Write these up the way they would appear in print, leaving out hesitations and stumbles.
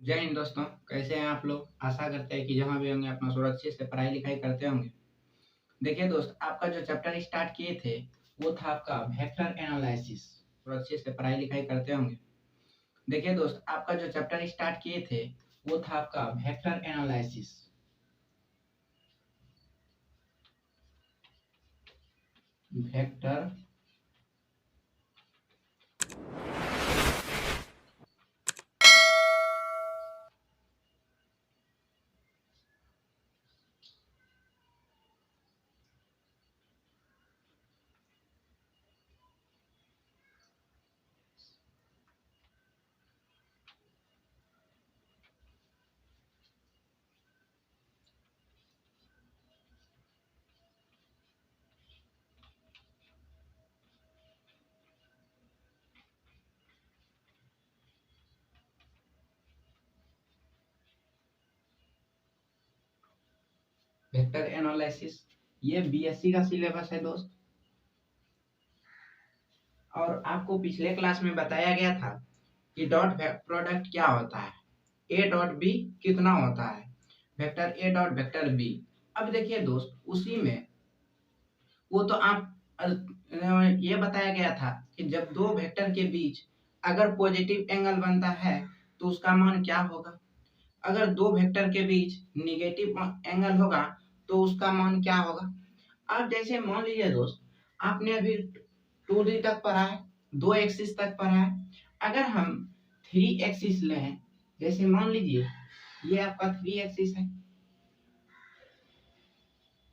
जय हिंद दोस्तों, कैसे हैं आप लोग? आशा करते हैं कि जहाँ भी होंगे अपना सुरक्षित से पढ़ाई-लिखाई करते होंगे। देखिए दोस्त, आपका जो चैप्टर स्टार्ट किए थे, वो था आपका वेक्टर एनालिसिस। सुरक्षित से पढ़ाई-लिखाई करते होंगे। देखिए दोस्त, आपका जो चैप्टर स्टार्ट किए थे, वो था आपका vector analysis. Vector vector analysis ये बीएससी का सिलेबस है दोस्त। और आपको पिछले क्लास में बताया गया था कि डॉट प्रोडक्ट क्या होता है, ए डॉट बी कितना होता है, vector A dot vector B. अब देखिए दोस्त, उसी में वो तो आप ये बताया गया था कि जब दो वेक्टर के बीच अगर पॉजिटिव एंगल बनता है तो उसका मान क्या होगा। अगर दो वेक्टर के बीच निगेटिव एंगल होगा तो उसका मान क्या होगा। अब जैसे मान लीजिए दोस्त, आपने अभी 2D तक पढ़ा है, 2 एक्सिस तक पढ़ा है। अगर हम 3 एक्सिस लें, जैसे मान लीजिए ये आपका 3 एक्सिस है,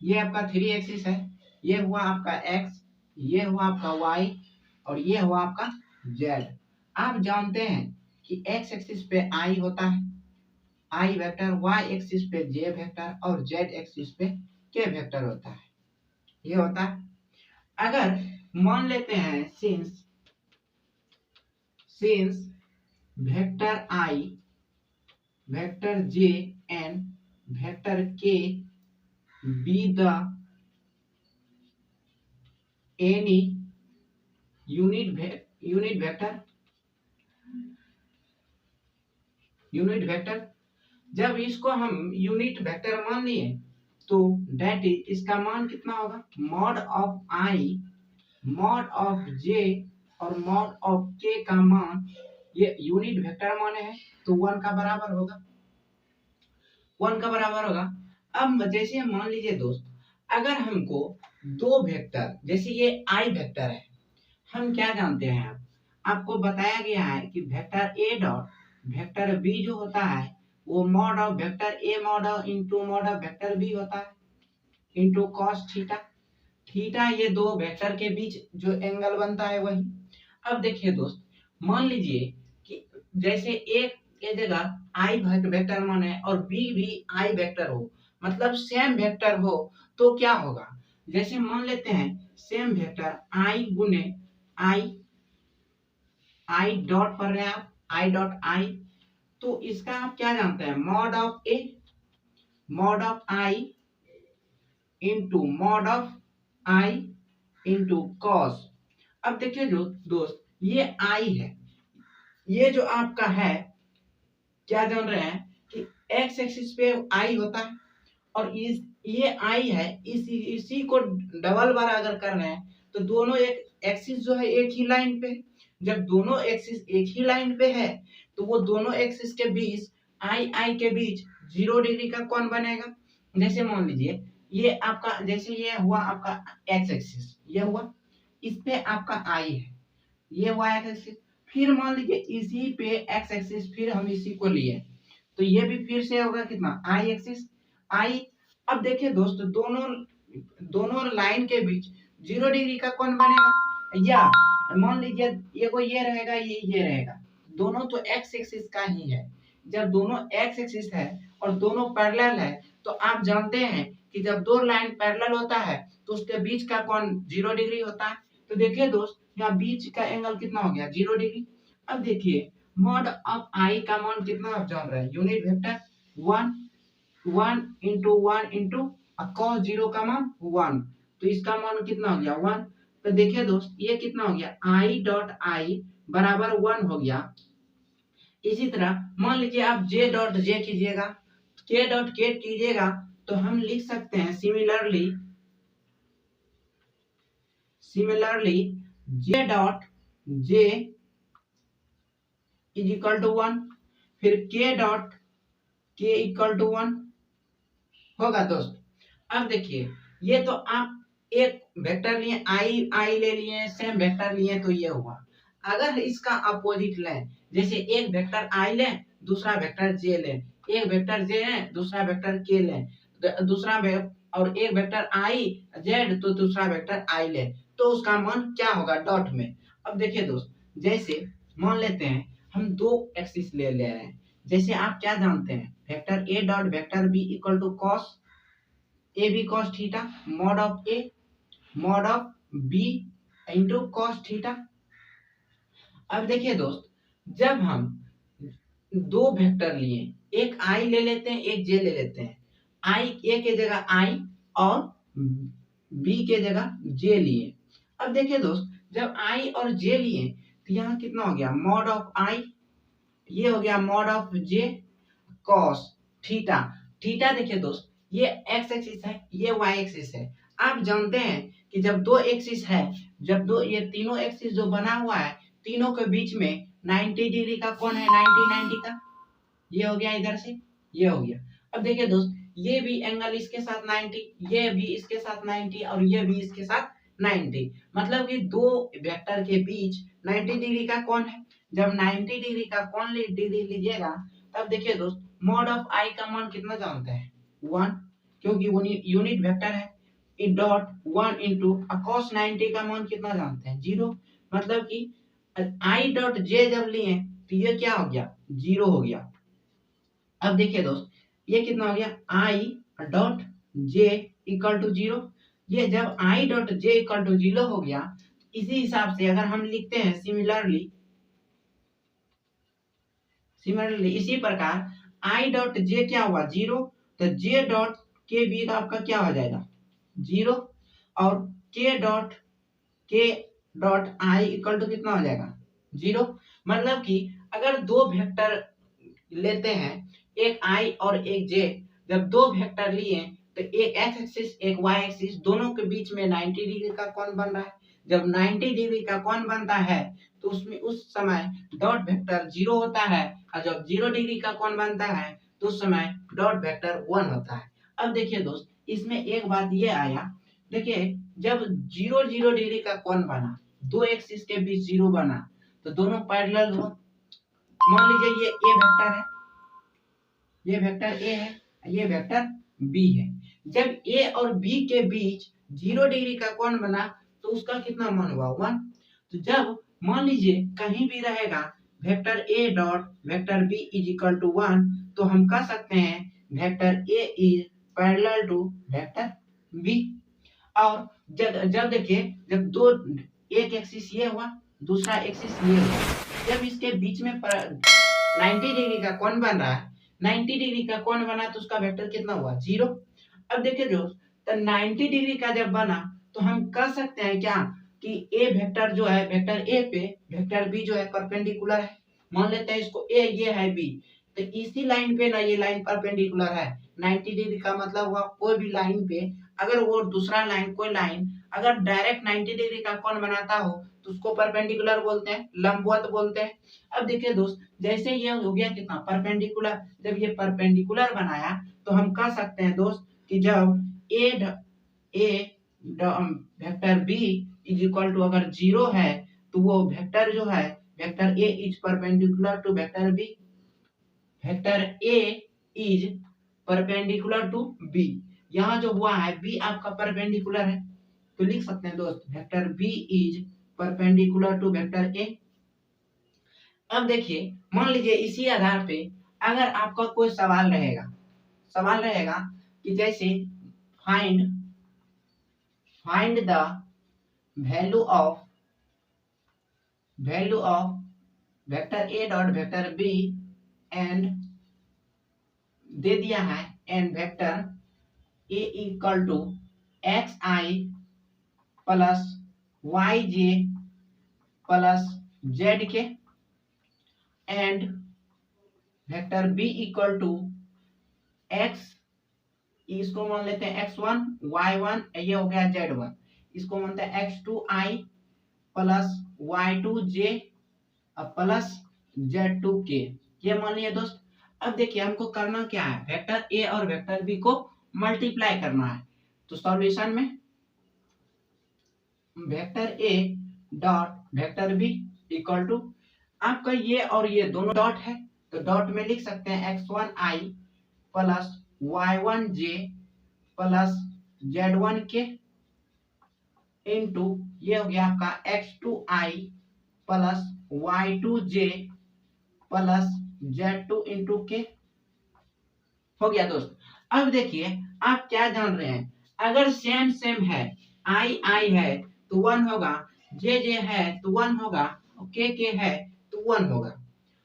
ये आपका 3 एक्सिस है, ये हुआ आपका x, ये हुआ आपका y और ये हुआ आपका z। आप जानते हैं कि x एक्सिस पे i होता है, i वेक्टर, y एक्सिस पे j वेक्टर और z एक्सिस पे k वेक्टर होता है। ये होता है। अगर मान लेते हैं since vector i, vector j and vector k be the any unit vector, जब इसको हम यूनिट वेक्टर मान लिए तो डेट इज इसका मान कितना होगा, mod of I, mod of J और मॉड ऑफ के का मान, ये यूनिट वेक्टर माने हैं तो 1 का बराबर होगा, 1 का बराबर होगा। अब जैसे मान लीजिए दोस्त, अगर हमको दो वेक्टर, जैसे ये आई वेक्टर है, हम क्या जानते हैं, आपको बताया गया है कि vector A dot vector B जो होता है वो mod of vector A mod of into mod of vector B होता है, इनटू कॉस थीटा। थीटा ये दो वेक्टर के बीच जो एंगल बनता है वही। अब देखिए दोस्त, मान लीजिए कि जैसे एक के जगह आई वेक्टर माने और बी भी आई वेक्टर हो, मतलब सेम वेक्टर हो, तो क्या होगा। जैसे मान लेते हैं सेम वेक्टर आई गुने आई, आई डॉट पढ़ रहे हैं आप, आई डॉट आई, तो इसका आप क्या जानते हैं, mod of A, mod of I into mod of I into cos. अब देखिए जो दोस्त, ये आई है, ये जो आपका है, क्या जान रहे हैं कि एक्स एक्सिस पे आई होता है और ये आई है, इसी को डबल बार अगर कर रहे हैं तो दोनों एक एक्सिस जो है एक ही लाइन पे, जब दोनों एक्सिस एक ही लाइन पे है तो वो दोनों एक्सिस के बीच आई के बीच 0 डिग्री का कोण बनेगा। जैसे मान लीजिए ये आपका, जैसे ये हुआ आपका एक्स एक्सिस, ये हुआ, इस पे आपका आई है, ये हुआ एक्स एक्सिस, फिर मान लीजिए इसी पे एक्स एक्सिस, फिर हम इसी को लिए तो ये भी फिर से होगा कितना, आई एक्सिस, आई। अब देखिए दोस्तों, दोनों दोनों लाइन के बीच 0 डिग्री का कोण बनेगा, या मान लीजिए ये को ये रहेगा, ये रहेगा, दोनों तो एक्स एक्सिस का ही है। जब दोनों एक्स एक्सिस है और दोनों पैरेलल है तो आप जानते हैं कि जब दो लाइन पैरेलल होता है तो उसके बीच का कोण 0 डिग्री होता है। तो देखिए दोस्त, यहाँ बीच का एंगल कितना हो गया, 0 डिग्री। अब देखिए मॉड ऑफ आई का मान कितना आप जान रहे हैं, unit vector 1, 1 into 1 into cos 0 का मान 1, तो इसका मान कितना हो गया 1। तो देखिए दोस्त, ये कितना हो गया, आई डॉट आई बराबर 1 हो गया। इसी तरह मान लीजिए आप जे डॉट जे कीजिएगा, के डॉट के कीजिएगा, तो हम लिख सकते हैं similarly J dot J is equal to 1, फिर के डॉट के इक्वल टू 1 होगा दोस्त। अब देखिए, ये तो आप एक वेक्टर लिए, आई ले लिए, सेम वेक्टर लिए, तो ये हुआ। अगर इसका अपोजिट लें, जैसे एक वेक्टर आई लें, दूसरा वेक्टर जे लें, एक वेक्टर जे लें, दूसरा वेक्टर के लें, और एक वेक्टर आई जेड, तो दूसरा वेक्टर आई लें, तो उसका मान क्या होगा डॉट में। अब देखिए दोस्त, जैसे मान लेते हैं हम दो एक्सिस ले रहे हैं, जैसे आप क्या जानते हैं, vector A dot vector B equal to cos A B cos theta, mod of A mod of B into cos theta. अब देखिए दोस्त, जब हम दो वेक्टर लिए, एक आई ले लेते हैं, एक जे ले लेते हैं, आई ए के जगह आई और बी के जगह जे लिए। अब देखिए दोस्त, जब आई और जे लिए, तो यहाँ कितना हो गया, मॉड ऑफ आई, ये हो गया mod of J cos theta. Theta देखिए दोस्त, ये एक्स एक्सिस है, ये वाई एक्सिस है। आप जानते हैं कि जब दो एक्सिस है, जब दो ये तीनों एक्सिस जो बना हुआ है, तीनों के बीच में 90 डिग्री का कोण है, 90 90 का। ये हो गया इधर से, ये हो गया। अब देखिए दोस्त, ये भी एंगल इसके साथ 90, ये भी इसके साथ 90 और ये भी इसके साथ 90, मतलब कि दो वेक्टर के बीच 90 डिग्री का कोण है। जब 90 डिग्री का कोण डिग्री लीजिएगा, तब देखिए दोस्त, मॉड ऑफ आई का मान कितना जानते हैं, 1, क्योंकि वो यूनिट वेक्टर है। इन डॉट 1 इंटू cos 90 का मान कितना जानते हैं, 0, मतलब कि आई डॉट जे जब लिए, तो ये क्या हो गया, 0 हो गया। अब देखिए दोस्त, ये कितना हो गया, I dot J equal to 0। ये जब I dot J equal to 0 हो गया, इसी हिसाब से अगर हम लिखते हैं सिमिलरली इसी प्रकार आई डॉट जे क्या हुआ, 0, तो जे डॉट के बी का आपका क्या हो जाएगा, 0, और के डॉट आई इक्वल टू कितना हो जाएगा, 0। मतलब कि अगर दो वेक्टर लेते हैं, एक आई और एक जे, जब दो वेक्टर लिए, तो एक एक्स एक्सिस एक वाई एक्सिस, दोनों के बीच में 90 डिग्री का कोण बन रहा है। जब 90 डिग्री का कोण बनता है, तो उसमें उस समय डॉट वेक्टर 0 होता है, और जब 0 डिग्री का कोण बनता है, तो उस समय डॉट वेक्टर 1 होता है। अब देखिए दोस्त, इसमें एक बात ये आया, देखिए जब 0 डिग्री का कोण बना, दो एक्सिस के बीच 0 बना, तो दोनों पैरेलल हो। मान लीजिए ये ए वेक्टर है, ये वेक्टर ए है, ये वेक्टर बी है। जब ए और बी के बीच 0 डिग्री का कोण बना, तो उसका कितना मान हुआ, 1। तो जब मान लीजिए कहीं भी रहेगा vector A dot vector B is equal to 1, तो हम कह सकते हैं vector A is parallel to vector B. और जब देखिए, जब दो, एक एक्सिस ये हुआ, दूसरा एक्सिस ये हुआ, जब इसके बीच में 90 डिग्री का कोण बन रहा है, 90 डिग्री का कोण बना, तो उसका वेक्टर कितना हुआ, 0। अब देखिए दोस्त, तो 90 डिग्री का जब बना, तो हम कह सकते हैं क्या कि ए वेक्टर जो है, वेक्टर ए पे वेक्टर बी जो है परपेंडिकुलर है। मान लेते हैं इसको ए, ये है बी, तो इसी लाइन पे ना ये लाइन परपेंडिकुलर है। 90 डिग्री का मतलब हुआ कोई भी लाइन पे अगर वो दूसरा लाइन, कोई लाइन अगर डायरेक्ट 90 डिग्री का कोण बनाता हो, तो उसको परपेंडिकुलर बोलते हैं, लंबवत बोलते हैं। अब देखिए दोस्त, जैसे ये हो गया कितना परपेंडिकुलर, जब ये परपेंडिकुलर बनाया, तो हम कह सकते हैं दोस्त कि जब A vector B is equal to अगर 0 है, तो वो वेक्टर जो है, vector A is perpendicular to vector B, vector A is perpendicular to B. यहाँ जो हुआ है बी आपका परपेंडिकुलर है, तो लिख सकते हैं दोस्त vector B is perpendicular to vector A. अब देखिए, मान लीजिए इसी आधार पे अगर आपका कोई सवाल रहेगा कि जैसे find the value of vector A dot vector B and दे दिया है, and vector A equal to X I plus Y J plus Z K, and vector B equal to X, इसको मान लेते हैं x1 y1, ये हो गया z1, इसको मानते हैं x2i plus y2j plus z2k, ये मान लिया दोस्त। अब देखिए हमको करना क्या है, वेक्टर ए और वेक्टर बी को मल्टीप्लाई करना है। तो सॉल्यूशन में vector A dot vector B equal to, आपका ये और ये दोनों डॉट है तो डॉट में लिख सकते हैं x1i plus y1j plus z1k into ये हो गया आपका x2i plus y2j plus z2 into के, हो गया दोस्त। अब देखिए आप क्या जान रहे हैं, अगर सेम सेम है, आई है तो 1 होगा, जे है तो 1 होगा, के है तो 1 होगा।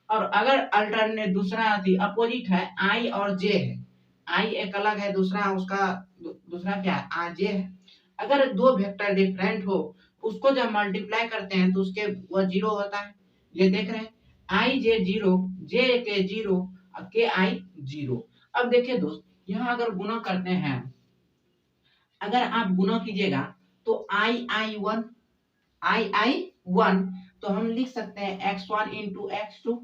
और अगर अल्टरनेट दूसरा अपोजिट है, आई और जे है, आई एक अलग है, दूसरा उसका दूसरा क्या है, आ जे है। अगर दो वेक्टर डिफरेंट हो उसको जब मल्टीप्लाई करते हैं तो उसके वो जीरो होता है, ये देख रहे हैं, आई जे जीरो, जे के जीरो, के आई जीरो। अब देखिए दोस्त यहाँ अगर गुना करते हैं, अगर आप गुना कीजिएगा तो आई 1, आई 1, तो हम लिख सकते हैं x1 इंटू x2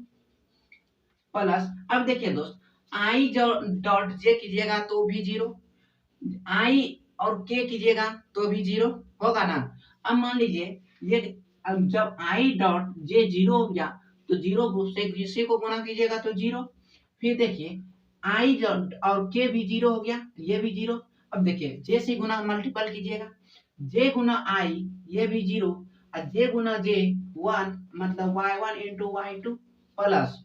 प्लस, अब देखिए दोस्त आई जो डॉट जे कीजिएगा तो भी जीरो, आई और के कीजिएगा तो भी जीरो होगा ना। अब मान लीजिए ये, अब जब आई डॉट जे जीरो हो गया तो जीरो से किसी को गुना कीजिएगा तो जीरो, फिर देखिए आई और के भी जीरो हो गया, ये भी जीरो। अब देखिए जे से गुना मल्टीपल कीजिएगा, जे गुना आई ये भी जीरो, और जे गुना जे 1, मतलब y1 इंटू y2 प्लस,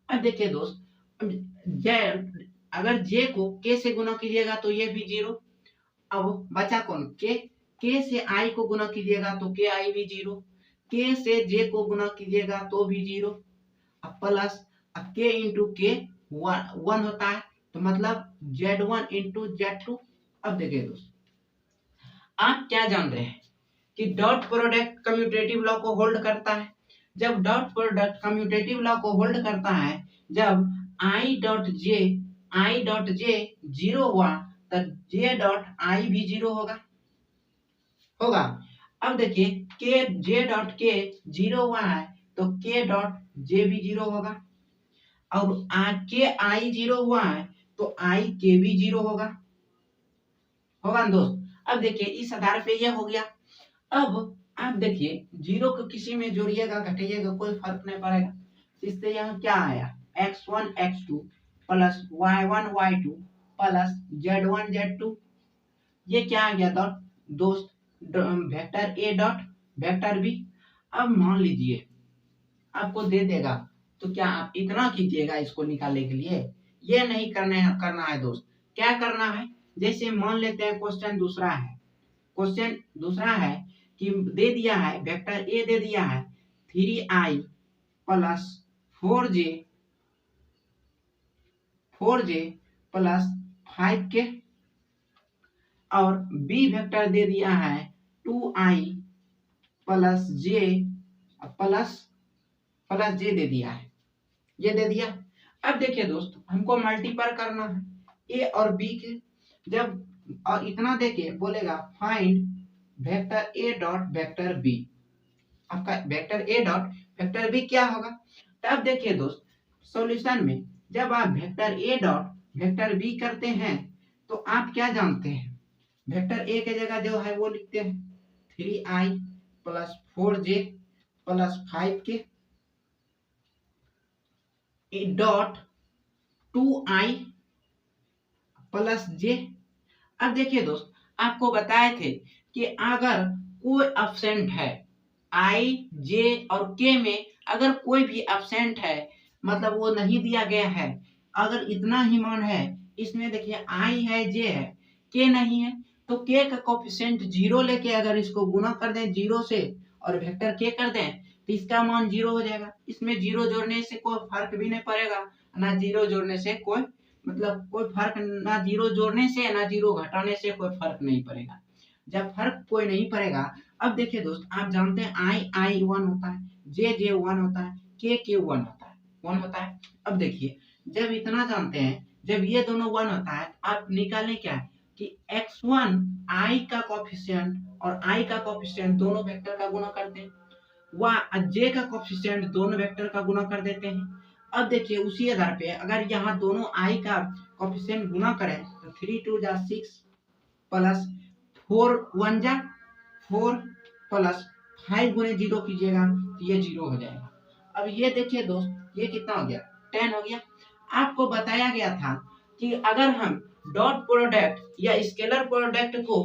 अब देखिए दोस्त जे, अगर जे को के से गुना कीजिएगा तो ये भी जीरो, अब बचा कौन, के से आई को गुना कीजिएगा तो के आई भी जीरो, के से जे को गुना कीजिएगा तो भी जीरो, अब प्लस के इंटू के 1 होता है, तो मतलब z1 इंटू z2। अब देखिए दोस्त आप क्या जान रहे हैं कि डॉट प्रोडक्ट कम्यूटेटिव लॉ को होल्ड करता है। जब डॉट प्रोडक्ट कम्यूटेटिव लॉ को होल्ड करता है, जब आई डॉट जे जीरो हुआ तब जे डॉट आई भी जीरो होगा। अब देखिए के जे डॉट के जीरो हुआ है तो के डॉट जे भी जीरो होगा, और के आई जीरो हुआ है तो आई के भी जीरो होगा ना दोस्त। अब देखिए इस आधार पे यह हो गया। अब आप देखिए जीरो को किसी में जोड़िएगा घटाइएगा कोई फर्क नहीं पड़ेगा, इससे यहाँ क्या आया, x1 x2 plus y1 y2 plus z1 z2, ये क्या आ गया दोस्त, vector A dot vector B. अब मान लीजिए आपको दे देगा तो क्या आप इतना कीजिएगा इसको निकालने के लिए, ये नहीं करना है दोस्त। क्या करना है, जैसे मान लेते हैं क्वेश्चन दूसरा है कि दे दिया है वेक्टर ए दे दिया है 3i plus 4j plus 5k, और बी वेक्टर दे दिया है 2i plus j plus j दे दिया है, ये दे दिया। अब देखिए दोस्त हमको मल्टीपल करना है ए और बी के, जब और इतना देके बोलेगा find vector A dot vector B, आपका vector A dot vector B क्या होगा। तब देखिए दोस्त सॉल्यूशन में जब आप vector A dot vector B करते हैं तो आप क्या जानते हैं, वेक्टर ए के जगह जो है वो लिखते हैं 3i plus 4j plus 5k dot 2i plus j। अब देखिए दोस्त आपको बताए थे कि अगर कोई एब्सेंट है आई जे और के में, अगर कोई भी एब्सेंट है मतलब वो नहीं दिया गया है, अगर इतना ही मान है, इसमें देखिए आई है जे है के नहीं है, तो के का कोफिशिएंट जीरो लेके अगर इसको गुना कर दें जीरो से और वेक्टर के कर दें तो इसका मान जीरो हो जाएगा। इसमें जीरो जोड़ने से कोई फर्क भी नहीं पड़ेगा, ना जीरो जोड़ने से कोई मतलब कोई फर्क, ना जीरो जोड़ने से ना जीरो घटाने से कोई फर्क नहीं पड़ेगा। जब फर्क कोई नहीं पड़ेगा, अब देखिए दोस्त आप जानते हैं आई 1 होता है, जे 1 होता है, के 1 होता है, 1 होता है। अब देखिए जब इतना जानते हैं, जब ये दोनों 1 होता है, आप निकालें क्या कि x1 i का कोएफिशिएंट और i का कोएफिशिएंट दोनों वेक्टर का गुणा करते हैं, j का कोएफिशिएंट दोनों वेक्टर का गुणा कर देते हैं। अब देखिए उसी आधार पे अगर यहाँ दोनों i का कोएफिशिएंट गुणा करें तो 3 2 जा 6 प्लस 4 1 जा 4 प्लस 5 गुणे 0 कीजिएगा तो ये 0 हो जाएगा। अब ये देखिए दोस्त, ये कितना हो गया 10 हो गया। आपको बताया गया था कि अगर हम डॉट प्रोडक्ट या स्केलर प्रोडक्ट को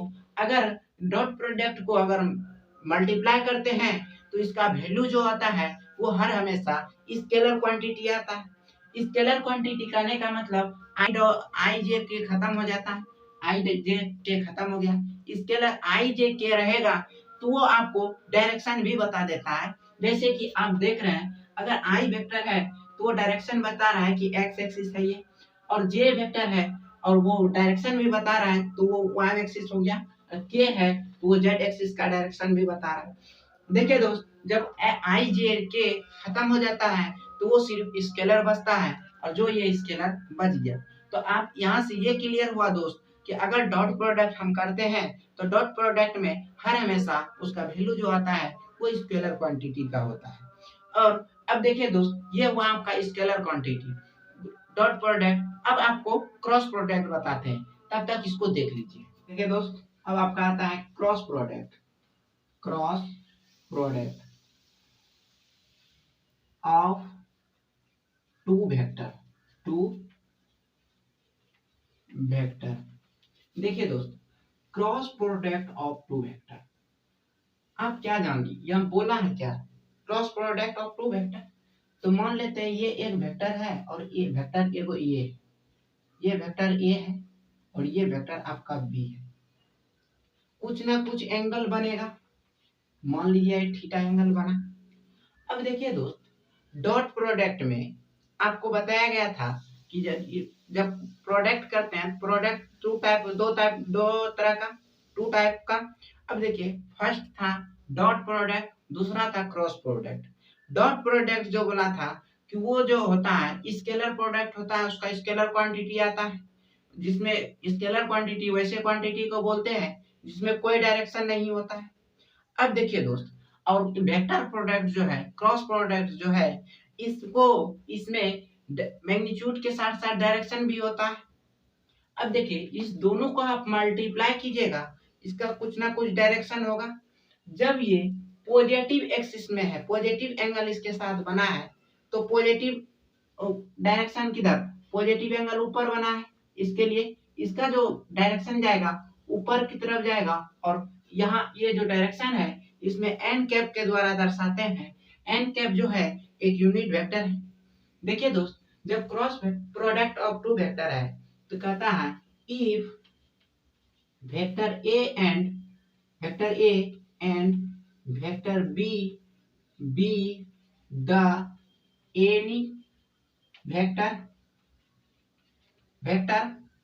अगर मल्टीप्लाई करते हैं तो इसका वैल्यू जो आता है वो हर हमेशा स्केलर क्वांटिटी आता है। स्केलर क्वांटिटी करने का मतलब आई जे के खत्म हो जाता है, आई जे के खत्म हो गया, स्केलर आई जे के रहेगा तो वो आपको डायरेक्शन भी बता देता है। जैसे कि आप देख रहे हैं अगर आई वेक्टर है तो वो डायरेक्शन बता रहा है कि एक्स एक्सिस है ये, और जे वेक्टर है और वो डायरेक्शन भी बता रहा है तो वो वाई एक्सिस हो गया, के है तो वो जेड एक्सिस का डायरेक्शन भी बता रहा है। देखिए दोस्त, जब आई जे के खत्म हो जाता है तो वो सिर्फ स्केलर बचता है और जो ये स्केलर बच गया। तो आप यहाँ से ये क्लियर हुआ दोस्त कि अगर डॉट प्रोडक्ट हम करते हैं तो डॉट प्रोडक्ट में हर हमेशा उसका वैल्यू जो आता है वो स्केलर क्वांटिटी का होता है। और अब देखिए दोस्त, ये हुआ आपका स्केलर क्वांटिटी डॉट प्रोडक्ट। अब आपको क्रॉस प्रोडक्ट बताते हैं, तब तक इसको देख लीजिए। देखिए दोस्त, अब आपका आता है cross product. Cross product of two vector. देखिए दोस्त, cross product of two vector आप क्या जानिए, ये हम बोला है क्या, cross product of two vector. तो मान लेते हैं ये एक वेक्टर है और ये वेक्टर एगो ये है, ये वेक्टर ए है और ये वेक्टर आपका बी है। कुछ ना कुछ एंगल बनेगा, मान लीजिए थीटा एंगल बना। अब देखिए दोस्त, डॉट प्रोडक्ट में आपको बताया गया था कि जब प्रोडक्ट करते हैं, प्रोडक्ट दो तरह का, टू टाइप का। अब देखिए फर्स्ट था डॉट प्रोडक्ट, दूसरा था क्रॉस प्रोडक्ट। डॉट प्रोडक्ट जो बोला था कि वो जो होता है स्केलर प्रोडक्ट होता है, उसका स्केलर क्वांटिटी आता है, जिसमें स्केलर क्वांटिटी वैसे क्वांटिटी को बोलते हैं जिसमें कोई डायरेक्शन नहीं होता है। अब देखिए दोस्त, और वेक्टर प्रोडक्ट जो है, क्रॉस प्रोडक्ट जो है, इसको इसमें मैग्नीट्यूड के साथ साथ डायरेक्शन भी होता है। अब देखिए इस दोनों को आप मल्टीप्लाई कीजिएगा, इसका कुछ ना कुछ डायरेक्शन होगा। जब ये पॉजिटिव एक्सिस में है, पॉजिटिव एंगल इसके साथ बना है तो पॉजिटिव डायरेक्शन किधर, पॉजिटिव एंगल ऊपर बना है, इसके लिए इसका जो डायरेक्शन जाएगा ऊपर की तरफ जाएगा। और यहाँ ये जो डायरेक्शन है इसमें एन कैप के द्वारा दर्शाते हैं। एन कैप जो है एक यूनिट वेक्टर है। देखिए दोस्त, जब cross product of two vector है तो कहता है if vector A and vector B the any vector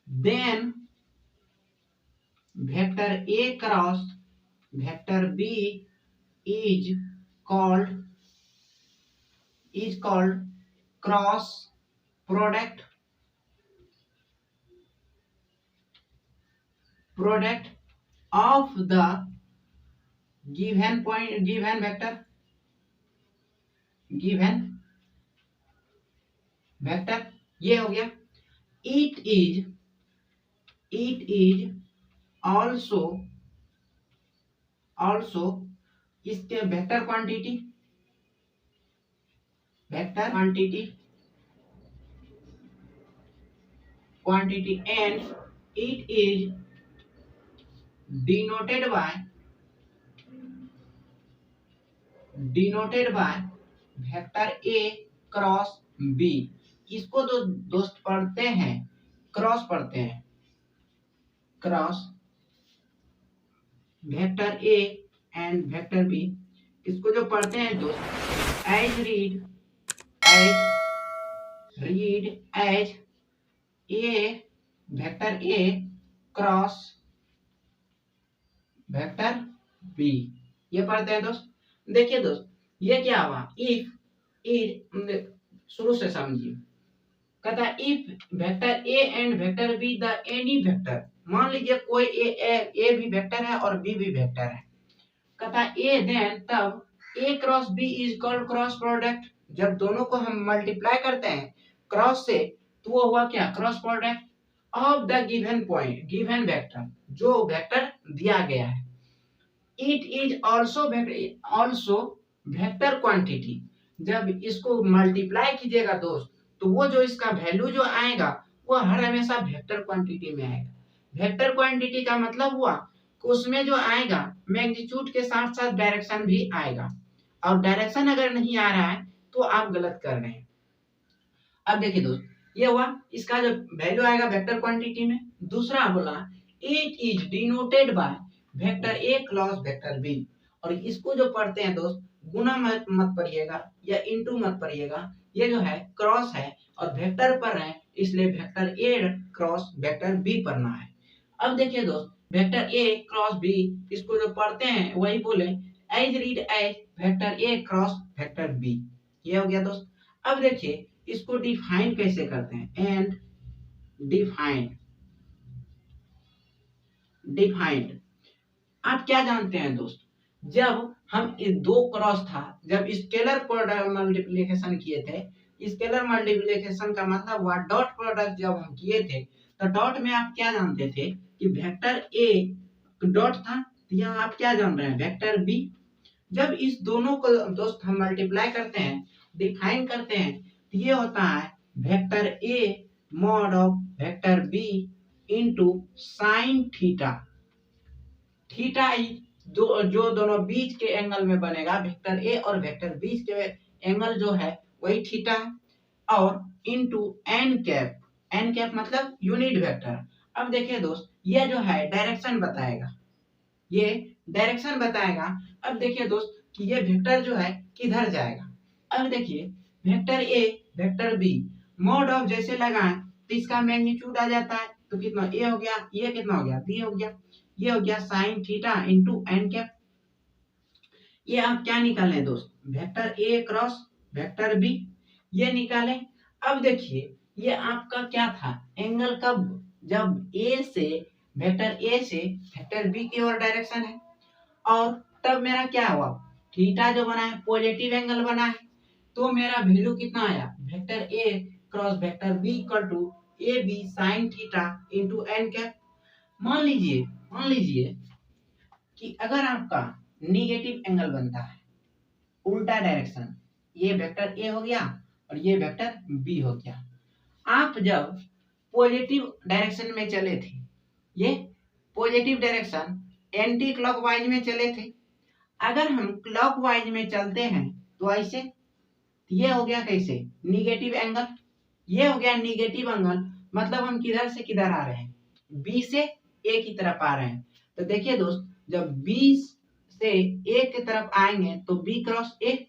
then vector A cross vector B is called cross product of the given vector। ये हो गया। it is also इसके vector quantity and it is denoted by vector A cross B। इसको तो दोस्त पढ़ते हैं, cross पढ़ते हैं, cross vector A and vector B। इसको जो पढ़ते हैं दोस्त as read as a vector A cross vector B, ये पढ़ते हैं दोस्त। देखिए दोस्त, ये क्या हुआ, इफ शुरू से समझिए, कहता if vector A and vector B the any vector, मान लीजिए कोई ए भी वेक्टर है और बी भी वेक्टर है। कहता ए देन तब A cross B is called cross product. जब दोनों को हम मल्टीप्लाई करते हैं क्रॉस से तो वो हुआ क्या, cross product of the given point, given vector, जो वेक्टर दिया गया है। It is also vector quantity. जब इसको मल्टीप्लाई कीजिएगा दोस्त तो वो जो इसका वैल्यू जो आएगा वो हर हमेशा वेक्टर क्वांटिटी में आएगा। वेक्टर क्वांटिटी का मतलब हुआ कि उसमें जो आएगा मैग्नीट्यूड के साथ साथ डायरेक्शन भी आएगा, और डायरेक्शन अगर नहीं आ रहा है तो आप गलत कर रहे हैं। अब देखिए दोस्त, ये हुआ इसका जो वैल्यू आएगा वेक्टर क्वांटिटी में। दूसरा बोला it is denoted by vector A cross vector B, और इसको जो पढ़ते हैं दोस्त गुना मत पढ़िएगा या इनटू मत पढ़िएगा, ये जो है क्रॉस है और वेक्टर पढ़ रहे हैं इसलिए vector A cross vector B पढ़ना है। अब देखिए दोस्त वेक्टर ए क्रॉस बी इसको जो पढ़ते हैं वही बोले as read as vector A cross vector B, ये हो गया दोस्त। अब देखिए इसको डिफाइन कैसे करते हैं, एंड डिफाइंड। आप क्या जानते हैं दोस्त, जब हम इस दो क्रॉस था, जब स्केलर प्रोडक्ट मल्टीप्लिकेशन किए थे, स्केलर मल्टीप्लिकेशन का मतलब हुआ डॉट प्रोडक्ट जब हम किए थे तो डॉट में आप क्या जानते थे कि वेक्टर ए डॉट था, तो यहाँ आप क्या जान रहे हैं वेक्टर बी। जब इस दोनों को दोस्त हम मल्टीप्लाई करते हैं डिफाइन करते हैं तो ये होता है vector A mod of vector B into sine theta. Theta जो दोनों बीच के एंगल में बनेगा वेक्टर ए और वेक्टर बीच के एंगल जो है वही थीटा है, और इनटू एन कैप मतलब यूनिट वेक्टर। अब देखिए दोस्त ये जो है डायरेक्शन बताएगा, ये डायरेक्शन बताएगा। अब देखिए दोस्त कि ये वेक्टर जो है किधर जाएगा। अब देखिए vector A vector B mod of जैसे लगाएं तो इसका मैग्नीट्यूड आ जाता है, तो कितना ए हो गया, ये कितना हो गया बी हो गया, ये हो गया sine theta into N cap. ये आप क्या निकालें दोस्त, vector A cross vector B, ये निकालें। अब देखिए ये आपका क्या था एंगल, कब, जब ए से वेक्टर बी की ओर डायरेक्शन है, और तब मेरा क्या हुआ थीटा जो बना है पॉजिटिव एंगल बना है, तो मेरा वैल्यू कितना आया vector A cross vector B equal to A B sine theta into N cap. मान लीजिए कि अगर आपका निगेटिव एंगल बनता है उल्टा डायरेक्शन, ये वेक्टर ए हो गया और ये वेक्टर बी हो गया, आप जब पॉजिटिव डायरेक्शन में चले थे, ये पॉजिटिव डायरेक्शन एंटी क्लॉकवाइज में चले थे, अगर हम क्लॉकवाइज में चलते हैं तो ऐसे, ये हो गया कैसे निगेटिव एंगल, ये हो गया निगेटिव एंगल, मतलब हम किधर से किधर आ रहे हैं बी से ए की तरफ आ रहे हैं। तो देखिए दोस्त जब बी से ए की तरफ आएंगे तो बी क्रॉस ए,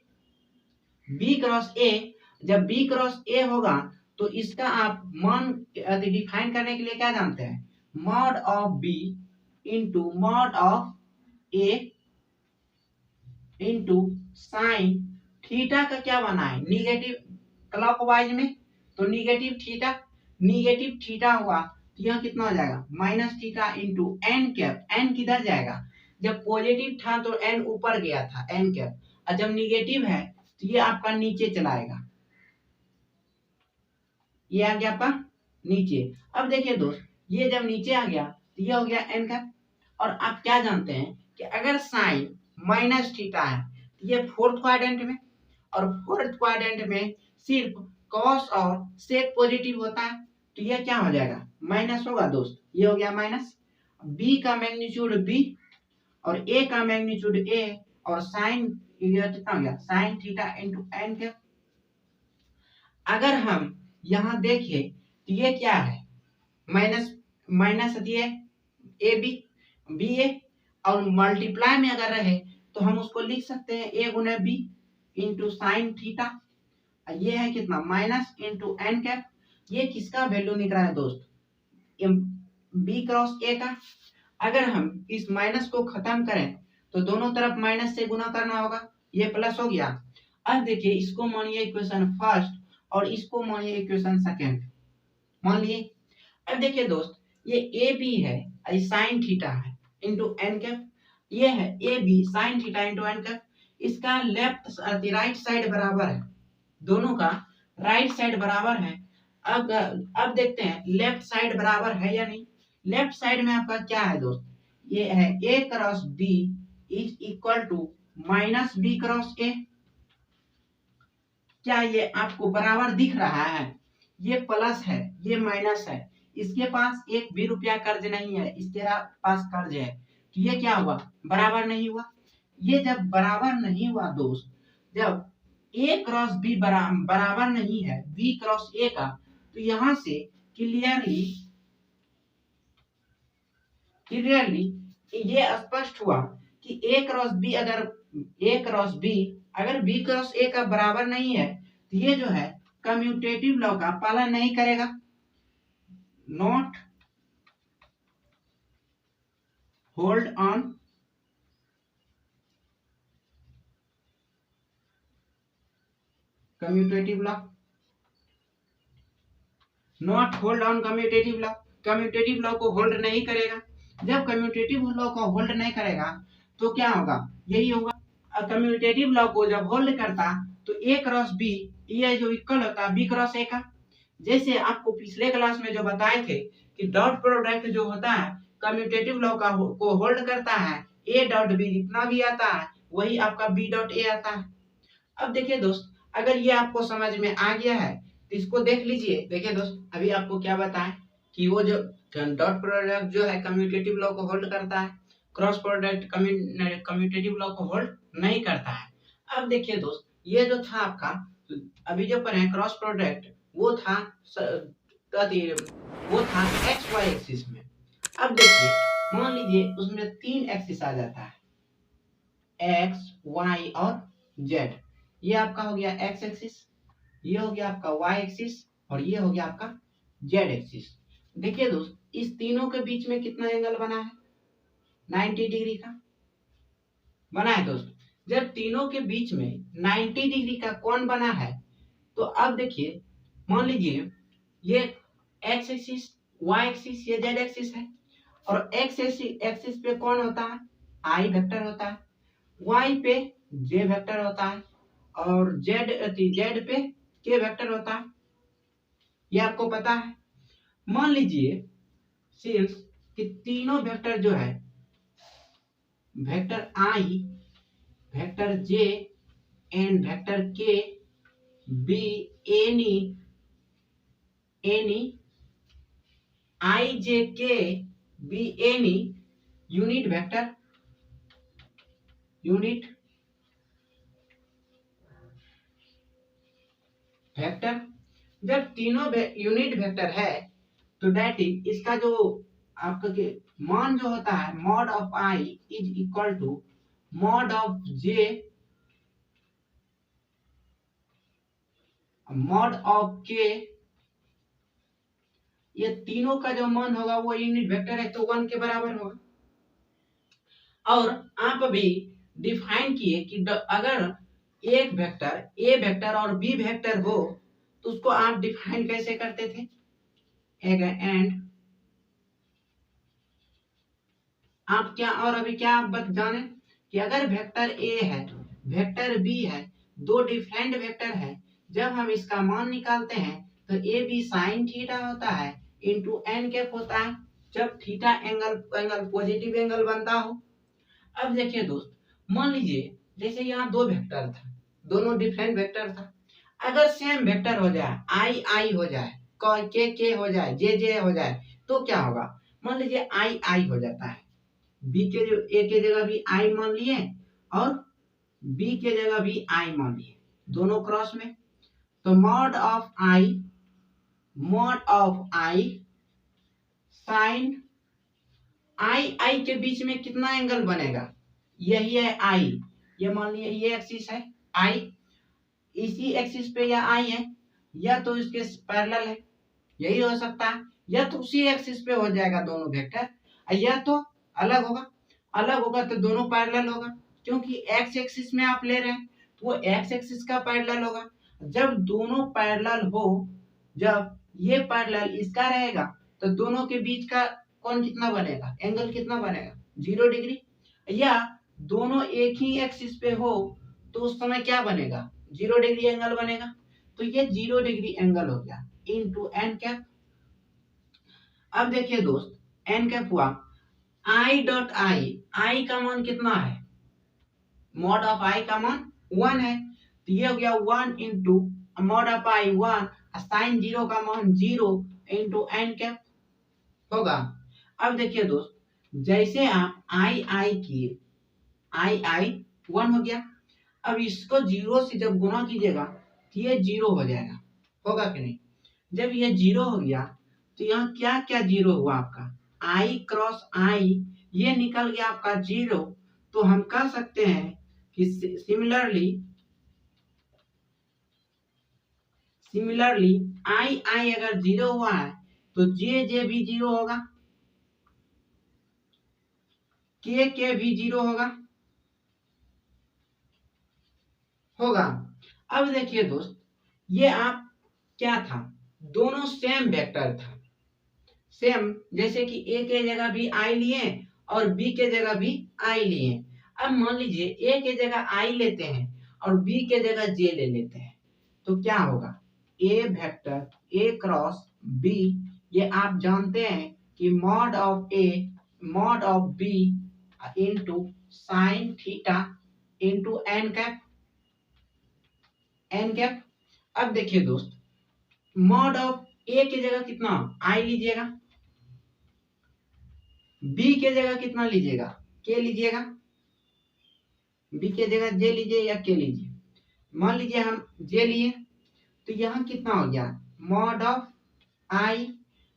जब बी क्रॉस ए होगा तो इसका आप मान डिफाइन करने के लिए क्या जानते हैं, mod of B into mod of A into sine theta का क्या बना है निगेटिव क्लॉकवाइज में, तो निगेटिव थीटा हुआ तो यह कितना हो जाएगा minus theta into N cap. N किधर जाएगा, जब पॉजिटिव था तो एन ऊपर गया था एन कैप, और जब निगेटिव है तो ये आपका नीचे चलाएगा, ये आ गया आपका नीचे। अब देखिए दोस्त ये जब नीचे आ गया तो ये हो गया एन कैप, और आप क्या जानते हैं कि अगर साइन माइनस थीटा है तो ये फोर्थ क्वाड्रेंट में, और फोर्थ क्वाड्रेंट में सिर्फ कॉस और सेक पॉजिटिव होता है, तो ये क्या हो जाएगा माइनस होगा दोस्त, ये हो गया माइनस। बी का मैग्नीट्यूड बी और ए का मैग्नीट्यूड ए, और साइन कितना हो गया sine theta into N cap. अगर हम यहाँ देखें तो ये क्या है माइनस दिए ए बी ए, और मल्टीप्लाई में अगर रहे तो हम उसको लिख सकते हैं ए गुना बी इंटू साइन थीटा, ये है कितना माइनस इंटू एन कैप। ये किसका वैल्यू निकला है दोस्त बी क्रॉस ए का। अगर हम इस माइनस को खत्म करें तो दोनों तरफ माइनस से गुना करना होगा, ये प्लस हो गया। अब देखिए इसको मानिए इक्वेशन फर्स्ट और इसको मानिए इक्वेशन सेकेंड मान लिए। अब देखिए दोस्त, ये ए बी है, साइन थीटा है इंटू एन कैप, ये है A B sine theta into N cap. इसका लेफ्ट राइट साइड बराबर है, दोनों का राइट साइड बराबर है। अब देखते हैं लेफ्ट साइड बराबर है या नहीं। लेफ्ट साइड में आपका क्या है दोस्त, ये है a cross b is equal to minus b cross a। क्या ये आपको बराबर दिख रहा है? ये प्लस है, ये माइनस है। इसके पास एक भी रुपया कर्ज नहीं है, इसके पास कर्ज है, तो ये क्या हुआ? बराबर नहीं हुआ। ये जब बराबर नहीं हुआ दोस्त, जब a क्रॉस b बराबर नहीं है b क्रॉस a का, तो यहां से क्लियरली ये स्पष्ट हुआ कि a क्रॉस b अगर b क्रॉस a का बराबर नहीं है, तो ये जो है कम्यूटेटिव लॉ का पालन नहीं करेगा। Not hold on commutative law, not hold on commutative law, commutative law को होल्ड नहीं करेगा। जब कम्यूटेटिव लॉ को होल्ड नहीं करेगा तो क्या होगा? यही होगा। कम्यूटेटिव लॉ को जब होल्ड करता तो a क्रॉस b ये जो इक्वल होता b क्रॉस a का। जैसे आपको पिछले क्लास में जो बताए थे कि डॉट प्रोडक्ट जो होता है कम्यूटेटिव लॉ का को होल्ड करता है, a डॉट b जितना भी आता है वही आपका b डॉट a आता है। अब देखिए दोस्त, अगर ये आपको समझ में आ गया है तो इसको देख लीजिए। देखिए दोस्त, अभी आपको क्या बताएं कि वो जो डॉट प्रोडक्ट जो है कम्यूटेटिव लॉ को होल्ड करता है, क्रॉस प्रोडक्ट कम्यूटेटिव लॉ को होल्ड नहीं करता है। अब देखिए दोस्त, ये जो था आपका अभी जो पढ़े क्रॉस प्रोडक्ट, वो था एक्स वाई एक्सिस में। अब देखिए मान लीजिए उसमें तीन एक्सिस आ जाता है, एक्स वाई और जेड। ये आपका हो गया एक्स एक्सिस, ये हो गया आपका वाई एक्सिस और ये हो गया आपका जेड एक्सिस। देखिए दोस्त, इस तीनों के बीच में कितना एंगल बना है? 90 डिग्री का बना है दोस्त। जब तीनों के बीच में 90 डिग्री का कोण बना है, तो अब देखिए मान लीजिए ये एक्स एक्सिस, वाई एक्सिस, ये जेड एक्सिस है, और एक्स एक्सिस पे कौन होता है? आई वेक्टर होता है, वाई पे जे वेक्टर होता है, और जेड पे के वेक्टर होता है। ये आपको पता है। मान लीजिए सिंस कि तीनों वेक्टर जो है vector I, vector J and vector के बी एनी आई जे के बी एनी यूनिट वेक्टर जब तीनों यूनिट वेक्टर है तो डेट इज इसका जो आपका के मान जो होता है mod of I is equal to mod of J mod of K. ये तीनों का जो मान होगा वो यूनिट वेक्टर है तो 1 के बराबर होगा। और आप अभी डिफाइन किए कि अगर एक वेक्टर ए वेक्टर और बी वेक्टर हो तो उसको आप डिफाइन कैसे करते थे? एंड आप क्या और अभी क्या आप बत जाने कि अगर वेक्टर ए है, वेक्टर बी है, दो डिफरेंट वेक्टर है, जब हम इसका मान निकालते हैं तो ए बी साइन थीटा होता है इंटू एन कैप होता है, जब थीटा एंगल पॉजिटिव एंगल बनता हो। अब देखिए दोस्त, मान लीजिए जैसे यहाँ दो वेक्टर था, दोनों डिफरेंट वेक्टर था। अगर सेम वेक्टर हो जाए, आई आई हो जाए, के हो जाए, जे हो जाए, तो क्या होगा? मान लीजिए आई आई हो जाता है, बी के जो ए के जगह भी आई मान लिए और बी के जगह भी आई मान लिए, दोनों क्रॉस में। तो मॉड ऑफ आई साइन आई आई के बीच में कितना एंगल बनेगा? यही है आई, ये मान लिया ये एक्सिस है आई, इसी एक्सिस पे यह आई है, या तो इसके पैरेलल है, यही हो सकता है, या तो उसी एक्सिस पे हो जाएगा दोनों वेक्टर, या तो अलग होगा तो दोनों पैरेलल होगा, क्योंकि एक्स एक्सिस में आप ले रहे हैं तो वो एक्स एक्सिस का पैरेलल होगा। जब दोनों पैरेलल हो, जब ये पैरेलल इसका रहेगा तो दोनों के बीच का कोण कितना बनेगा, एंगल कितना बनेगा, 0 डिग्री। या दोनों एक ही एक्सिस पे हो तो उस समय क्या बनेगा, 0 डिग्री एंगल बनेगा। तो ये 0 डिग्री एंगल हो गया इनटू एन कैप। अब देखिए दोस्त एन कैप हुआ आई डॉट आई का मान कितना है, मॉड ऑफ आई का मान 1 है, तो ये हो गया 1 into mod of I 1, sine 0 का मान 0 इंटू एन कैप होगा। अब देखिए दोस्त जैसे आप आई किए, आई 1 हो गया, अब इसको 0 से जब गुना कीजिएगा तो ये 0 हो जाएगा, होगा कि नहीं। जब ये 0 हो गया तो यहाँ क्या क्या 0 हुआ आपका, आई क्रॉस आई ये निकल गया आपका 0। तो हम कह सकते हैं कि सिमिलरली आई अगर 0 हुआ है तो जे भी 0 होगा, के भी 0 होगा। अब देखिए दोस्त ये आप क्या था, दोनों सेम वेक्टर था, सेम, जैसे कि ए के जगह भी आई लिए और बी के जगह भी आई लिए। अब मान लीजिए ए के जगह आई लेते हैं और बी के जगह जे ले लेते हैं तो क्या होगा, A vector A cross B, ये आप जानते हैं कि mod of A mod of B into sine theta into N cap, N cap. अब देखिए दोस्त मॉड ऑफ ए की जगह कितना आई लीजिएगा, बी के जगह कितना लीजिएगा, के लीजिएगा, बी के जगह जे लीजिए या के लीजिए। मान लीजिए हम जे लिए तो यहाँ कितना हो गया, mod of I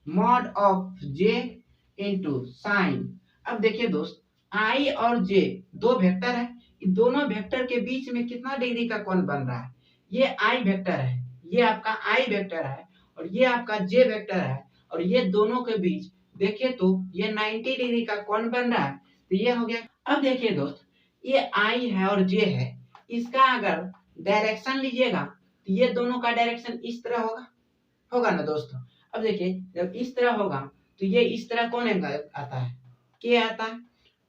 mod of J into sine. अब देखिए दोस्त आई और जे दो वेक्टर है, इन दोनों वेक्टर के बीच में कितना डिग्री का कोण बन रहा है, ये आई वेक्टर है, ये आपका आई वेक्टर है और ये आपका जे वेक्टर है, और ये दोनों के बीच देखिए तो ये 90 डिग्री का कोण बन रहा है, तो ये हो गया। अब देखिए दोस्त ये आई है और जे है, इसका अगर डायरेक्शन लीजिएगा तो ये दोनों का डायरेक्शन इस तरह होगा, होगा ना दोस्तों। अब देखिए जब इस तरह होगा तो ये इस तरह कौन आता है, के आता है,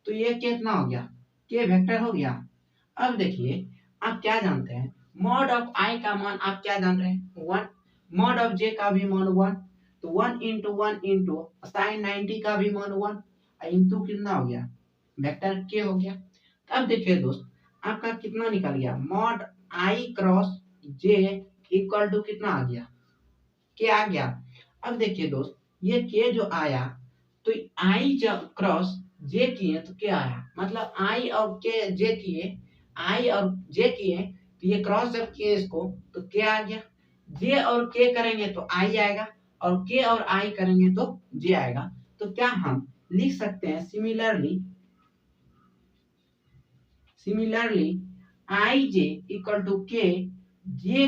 तो ये कितना हो गया, के वेक्टर हो गया। अब देखिए आप क्या जानते हैं, मॉड ऑफ आई का मान आप क्या जान रहे हैं, 1, मॉड ऑफ जे का भी मान 1, तो 1 इंटू 1 इंटू साइन 90 का भी मान 1 इंटू कितना हो गया, वेक्टर के हो गया। अब देखिए दोस्त आपका कितना निकल गया, mod I cross J equal to कितना आ गया, के आ गया। अब देखिए दोस्त ये के जो आया तो आई जब क्रॉस जे किए तो क्या आया, मतलब आई और के जे किए, आई और जे किए तो ये क्रॉस जब किए इसको तो के आ गया, जे और के करेंगे तो आई आएगा और के और आई करेंगे तो जे आएगा। तो क्या हम लिख सकते हैं similarly I J equal to K, J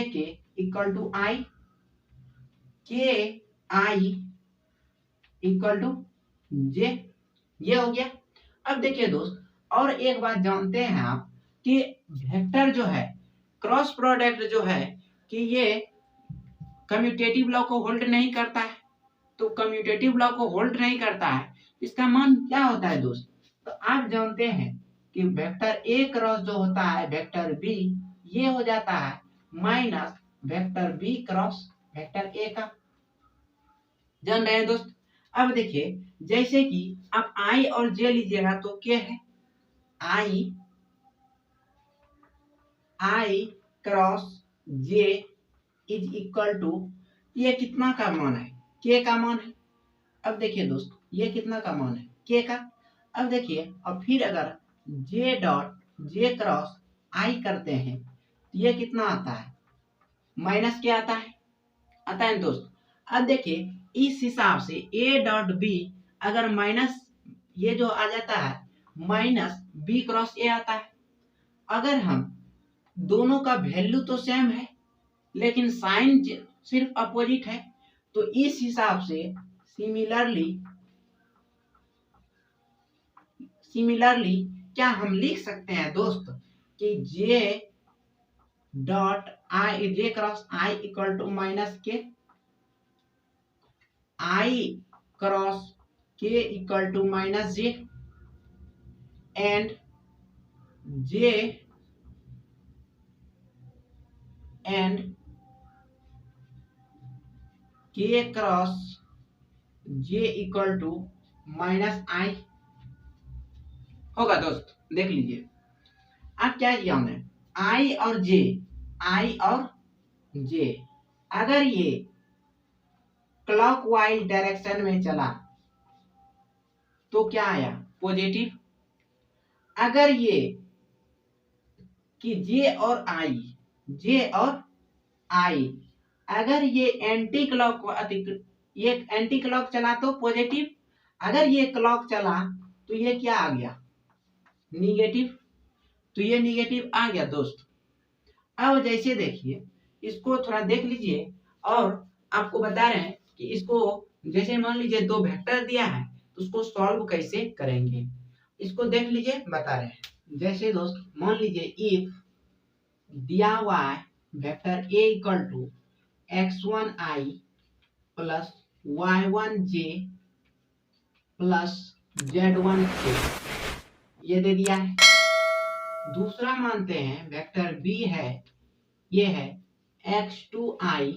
के इक्वल टू आई, के आई इक्वल टू जे, ये हो गया। अब देखिए दोस्त और एक बात जानते हैं आप कि वेक्टर जो है क्रॉस प्रोडक्ट जो है कि ये कम्यूटेटिव लॉ को होल्ड नहीं करता है, तो कम्यूटेटिव लॉ को होल्ड नहीं करता है इसका मान क्या होता है दोस्त, तो आप जानते हैं कि वेक्टर ए क्रॉस जो होता है वेक्टर बी, ये हो जाता है minus vector B cross vector A का, जान रहे हैं दोस्त। अब देखिए जैसे कि आप आई और जे लीजिएगा तो क्या है, I cross J is equal to, ये कितना का मान है, के का मान है। अब देखिए दोस्त ये कितना का मान है, के का। अब देखिए और फिर अगर जे डॉट जे क्रॉस आई करते हैं तो ये कितना आता है, माइनस क्या आता है दोस्त। अब देखिए इस हिसाब से ए डॉट बी अगर माइनस ये जो आ जाता है माइनस बी क्रॉस ए आता है। अगर हम दोनों का वैल्यू तो सेम है लेकिन साइन सिर्फ अपोजिट है, तो इस हिसाब से सिमिलरली क्या हम लिख सकते हैं दोस्त कि J dot I J cross I equal to minus K, I cross K equal to minus J, and J and K cross J equal to minus I होगा। दोस्त देख लीजिए, अब क्या किया हमने, आई और जे, आई और जे, अगर ये क्लॉकवाइज डायरेक्शन में चला तो क्या आया, पॉजिटिव। अगर ये कि जे और आई, जे और आई, अगर ये एंटी क्लॉक चला तो पॉजिटिव, अगर ये क्लॉक चला तो ये क्या आ गया, निगेटिव। तो ये निगेटिव आ गया दोस्त। अब जैसे देखिए, इसको थोड़ा देख लीजिए, और आपको बता रहे हैं कि इसको जैसे मान लीजिए दो वेक्टर दिया है तो उसको सॉल्व कैसे करेंगे, इसको देख लीजिए, बता रहे हैं। जैसे दोस्त मान लीजिए, इफ दिया हुआ है vector A equal to x1i plus y1j plus z1k, ये दे दिया है। दूसरा मानते हैं वेक्टर बी है, ये है x2i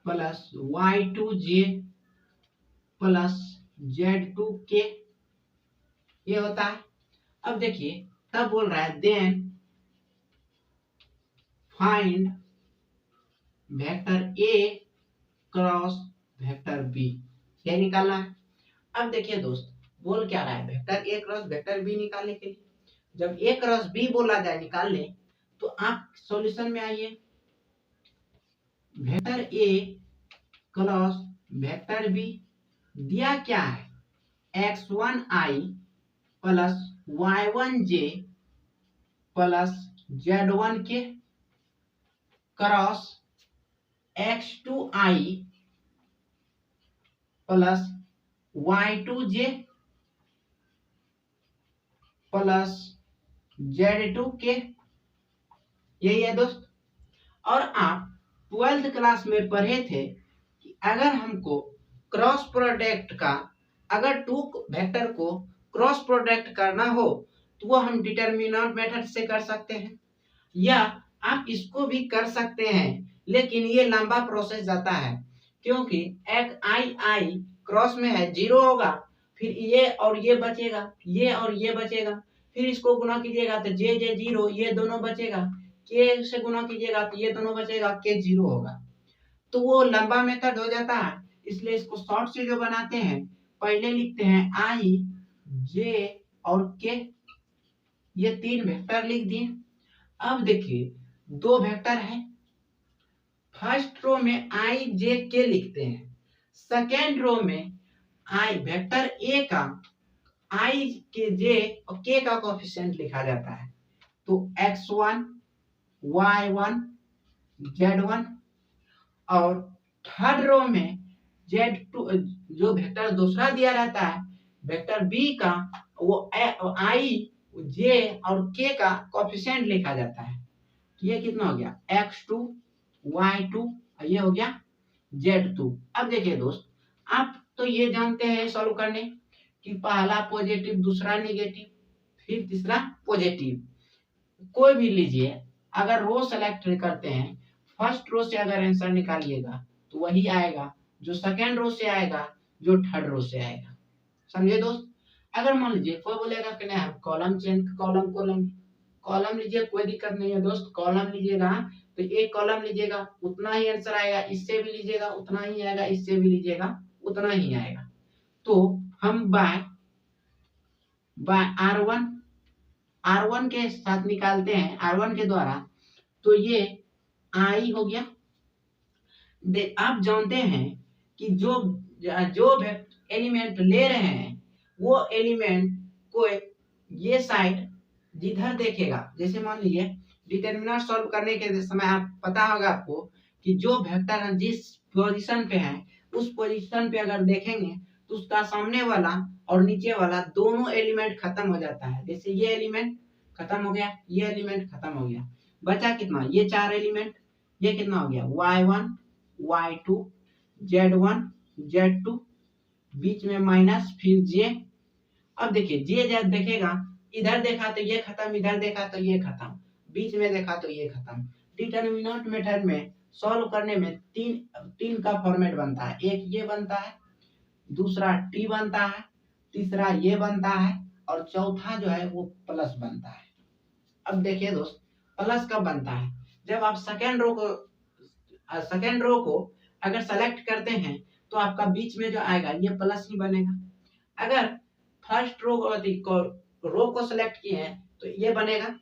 plus y2j plus z2k, ये होता है। अब देखिए, तब बोल रहा है then find vector A cross vector B, ये निकालना है। अब देखिए दोस्त, बोल क्या रहा है, vector A cross vector B निकालने के लिए जब ए क्रॉस बी बोला जाए निकालने, तो आप सॉल्यूशन में आइए। Vector A cross vector B दिया क्या है, x1i plus y1j plus z1k cross x2i plus y2j plus z2k, यही है दोस्त। और आप 12th क्लास में पढ़े थे कि अगर हमको क्रॉस प्रोडक्ट का, अगर टू वेक्टर को क्रॉस प्रोडक्ट करना हो तो वो हम डिटरमिनेंट मेथड से कर सकते हैं, या आप इसको भी कर सकते हैं, लेकिन ये लंबा प्रोसेस जाता है, क्योंकि एक आई आई क्रॉस में है, जीरो होगा, फिर ये और ये बचेगा, ये और ये बचेगा, फिर इसको गुना कीजिएगा तो जे जे जीरो, ये दोनों बचेगा, के से गुना कीजिएगा तो ये दोनों बचेगा, के जीरो होगा, तो वो लंबा मेथड हो जाता है। इसलिए इसको शॉर्ट से जो बनाते हैं, पहले लिखते हैं आई जे और के, ये तीन वेक्टर लिख दिए। अब देखिए, दो वेक्टर है, फर्स्ट रो में आई जे के लिखते हैं, सेकेंड रो में आई वेक्टर ए का आई के जे और के का कोएफिशिएंट लिखा जाता है, तो x1 y1 z1, और थर्ड रो में z2 जो वेक्टर दूसरा दिया रहता है वेक्टर बी का, वो आई जे और के का कोएफिशिएंट लिखा जाता है। ये कितना हो गया, x2 y2, ये हो गया z2। अब देखिए दोस्त, आप तो ये जानते हैं सॉल्व करने कि पहला पॉजिटिव, दूसरा नेगेटिव, फिर तीसरा पॉजिटिव। कोई भी लीजिए, अगर रो सेलेक्ट करते हैं, फर्स्ट रो से अगर आंसर निकालिएगा तो वही आएगा जो सेकेंड रो से आएगा, जो थर्ड रो से आएगा। समझे दोस्त। अगर मान लीजिए कोई बोलेगा कि नहीं कॉलम चेंज, कॉलम कॉलम लीजिए, कोई दिक्कत नहीं है दोस्त, कॉलम लीजिएगा तो एक कॉलम लीजिएगा उतना ही आंसर आएगा, इससे भी लीजिएगा उतना ही आएगा, इससे भी लीजिएगा उतना ही आएगा। तो हम बाय R1 के साथ निकालते हैं, R1 के द्वारा, तो ये आई हो गया। आप जानते हैं कि जो एलिमेंट ले रहे हैं वो एलिमेंट को ये साइड जिधर देखेगा, जैसे मान लीजिए डिटरमिनेंट सॉल्व करने के समय आप पता होगा आपको कि जो वेक्टर जिस पोजीशन पे है उस पोजीशन पे अगर देखेंगे तो उसका सामने वाला और नीचे वाला दोनों एलिमेंट खत्म हो जाता है। जैसे ये एलिमेंट खत्म हो गया, ये एलिमेंट खत्म हो गया, बचा कितना, ये 4 एलिमेंट, ये कितना हो गया y1 y2 z1 z2, बीच में माइनस, फिर j। अब देखिए जे जब देखेगा, इधर देखा तो ये खत्म, इधर देखा तो ये खत्म, बीच में देखा तो ये खत्म। डिटरमिनेंट मेथड में सॉल्व करने में तीन का फॉर्मेट बनता है, एक ये बनता है, दूसरा टी बनता है, तीसरा ये बनता है, और चौथा जो है वो प्लस बनता है। अब देखिए दोस्त, प्लस कब बनता है, जब आप सेकेंड रो को अगर सेलेक्ट करते हैं तो आपका बीच में जो आएगा ये प्लस ही बनेगा। अगर फर्स्ट रो को सेलेक्ट किए हैं तो ये बनेगा,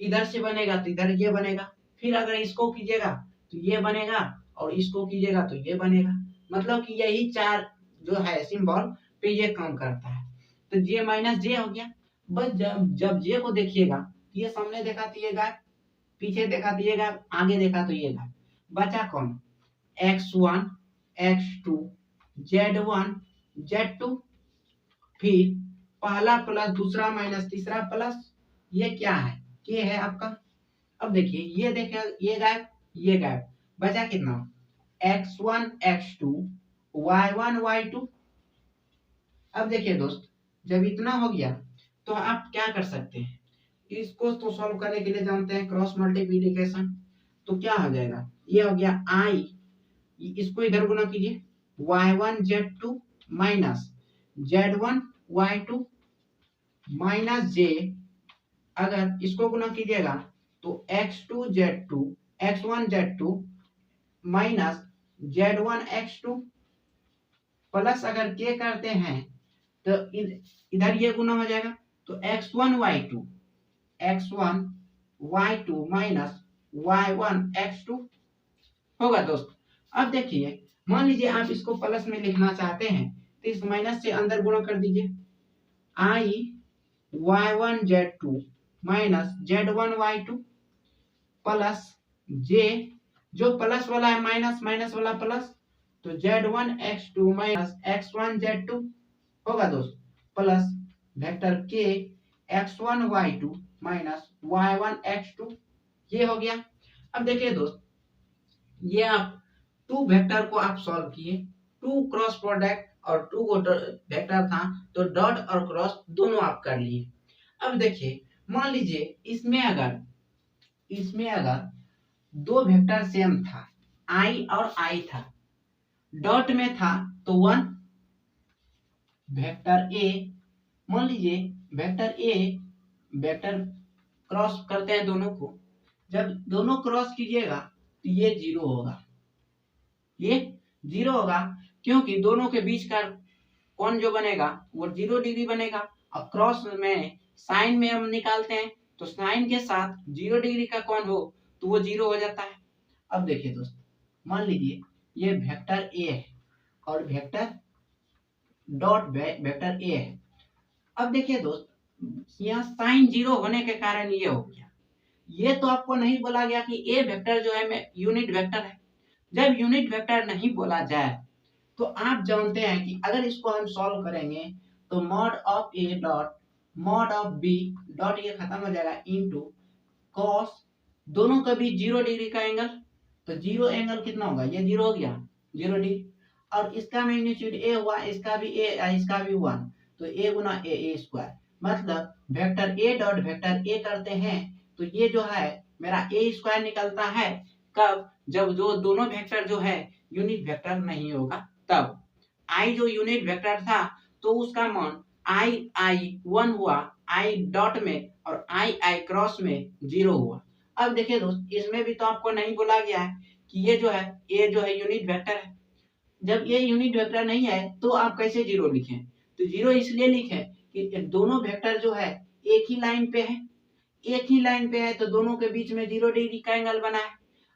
इधर से बनेगा तो इधर ये बनेगा, फिर अगर इसको कीजिएगा तो ये बनेगा, और इसको कीजिएगा तो ये बनेगा। मतलब कि यही 4 जो है सिंबल पे ये काम करता है। तो जे माइनस जे हो गया। बस जब जे को देखिएगा, ये सामने देखा तो ये गायब, पीछे देखा तो ये गायब, आगे देखा तो ये गायब। बचा कौन, x1 x2 z1 z2, फिर पहला प्लस दूसरा माइनस तीसरा प्लस, ये क्या है, ये है आपका। अब देखिए ये देखिए, ये गायब ये गायब, बचा कितना x1 x2 y1 y2। अब देखिए दोस्त, जब इतना हो गया तो आप क्या कर सकते हैं, इसको तो सॉल्व करने के लिए जानते हैं क्रॉस मल्टीप्लिकेशन। तो क्या हो जाएगा, ये हो गया i, इसको इधर गुना कीजिए, y1 z2 minus z1 y2 minus j, अगर इसको गुना कीजिएगा तो x2 z2 x1 z2 minus z1 x2, plus अगर k करते हैं तो इधर ये गुना हो जाएगा, तो x1 y2 minus y1 x2 होगा दोस्त। अब देखिए, मान लीजिए आप इसको प्लस में लिखना चाहते हैं तो इस माइनस से अंदर गुणा कर दीजिए, i y1 z2 minus z1 y2 plus j, जो प्लस वाला है माइनस, माइनस वाला प्लस, तो z1 x2 minus x1 z2 होगा दोस्त, plus vector k x1 y2 minus y1 x2, ये हो गया। अब देखिए दोस्त, ये आप 2 वेक्टर को आप सॉल्व किए, 2 क्रॉस प्रोडक्ट और 2 वेक्टर था तो डॉट और क्रॉस दोनों आप कर लिए। अब देखिए, मान लीजिए इसमें अगर 2 वेक्टर सेम था, i और i था, डॉट में था तो 1 वेक्टर a, मान लीजिए वेक्टर a वेक्टर क्रॉस करते हैं दोनों को, जब दोनों क्रॉस कीजिएगा तो ये 0 होगा, ये 0 होगा, क्योंकि दोनों के बीच का कोण जो बनेगा वो 0 डिग्री बनेगा। और क्रॉस में साइन में हम निकालते हैं तो साइन के साथ 0 डिग्री का कोण हो तो वो 0 हो जाता है। अब देखिए दोस्त, मान लीजिए ये वेक्टर a है और वेक्टर डॉट वेक्टर a है। अब देखिए दोस्त, यहाँ साइन 0 होने के कारण ये हो गया। ये तो आपको नहीं बोला गया कि a वेक्टर जो है यूनिट वेक्टर है। जब यूनिट वेक्टर नहीं बोला जाए तो आप जानते हैं कि अगर इसको हम सॉल्व करेंगे तो mod of a dot mod of b dot ये खत्म हो जाएगा इनटू cos, दोनों का भी 0 डिग्री का एंगल, तो 0 एंगल कितना होगा, ये 0 हो गया 0 डिग्री, और इसका मैग्नीट्यूड a हुआ, इसका भी 1, तो a गुना a स्क्वायर, मतलब vector a dot vector a करते हैं तो ये जो है मेरा a स्क्वायर निकलता है। कब, जब जो दोनों वेक्टर जो है यूनिट वेक्टर नहीं होगा तब। i जो यूनिट वेक्टर था तो उसका मान i 1 हुआ i डॉट में, और i क्रॉस में 0 हुआ। अब देखिए दोस्त, इसमें भी तो आपको नहीं बोला गया है कि ये जो है a जो है यूनिट वेक्टर है। जब ये यूनिट वेक्टर नहीं है तो आप कैसे 0 लिखें, तो 0 इसलिए लिखें कि दोनों वेक्टर जो है एक ही लाइन पे है, एक ही लाइन पे है तो दोनों के बीच में 0 डिग्री का एंगल बना है,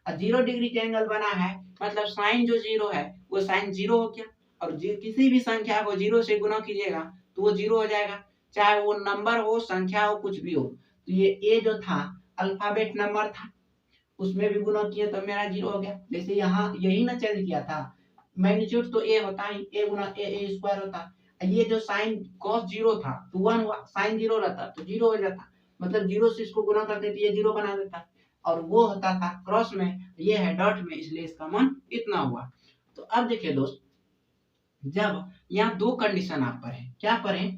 और 0 डिग्री का एंगल बना है मतलब साइन जो 0 है वो साइन 0 हो गया, और किसी भी संख्या को 0 से गुना कीजिएगा तो वो 0 हो जाएगा, चाहे वो नंबर हो, संख्या हो, कुछ भी हो। तो ये ए जो था अल्फाबेट नंबर था, उसमें भी गुना किया तो मेरा 0 हो गया। जैसे यहाँ यही ना चेंज किया था, मैग्नीट्यूड तो ए होता ही, ए गुना ए स्क्वायर होता, ये जो साइन cos 0 था तो 1 हुआ, साइन 0 रहता तो 0 हो जाता, मतलब 0 से इसको गुना करते तो ये 0 बना देता। और वो होता था क्रॉस में, ये है डॉट में, इसलिए इसका मान इतना हुआ। तो अब देखिए दोस्त, जब यहाँ दो कंडीशन आप पढ़े, क्या पढ़े